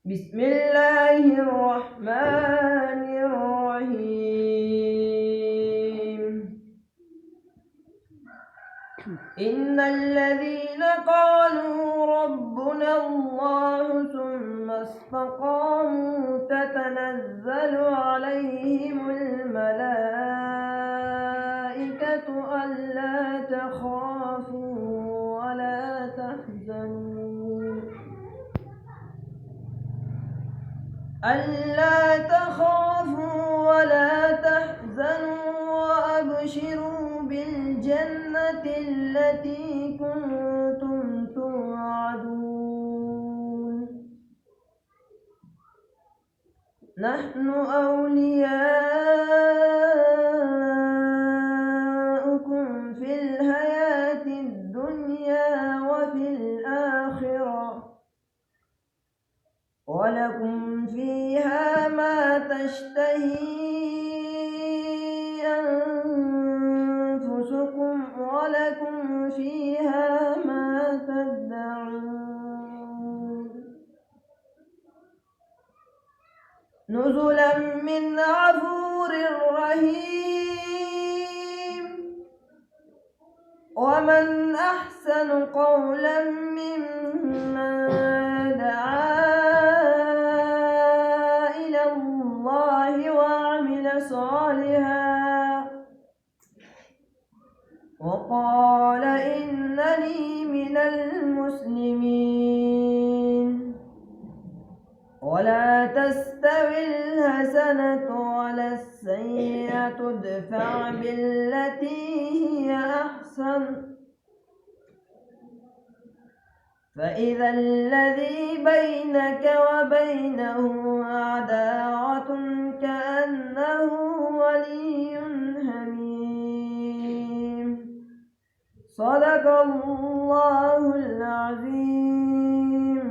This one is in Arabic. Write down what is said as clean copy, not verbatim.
بسم الله الرحمن الرحيم. إن الذين قالوا ربنا الله ثم استقاموا تتنزل عليهم الملائكة ألا تخافوا ولا تحزنوا وأبشروا بالجنة التي كنتم توعدون. نحن أولياؤكم في الحياة الدنيا وفي الآخرة، ولكم فيها ما تشتهي أنفسكم ولكم فيها ما تدعون. نزلا من غفور رحيم. ومن أحسن قولا ممن دعا إلى الله وعمل صالحا وقال إنني من المسلمين. ولا تستوي الحسنة ولا السيئة ادفع بالتي هي أحسن، فإذا الذي بينك وبينه عداوة كأنه ولي حميم. صدق الله العظيم.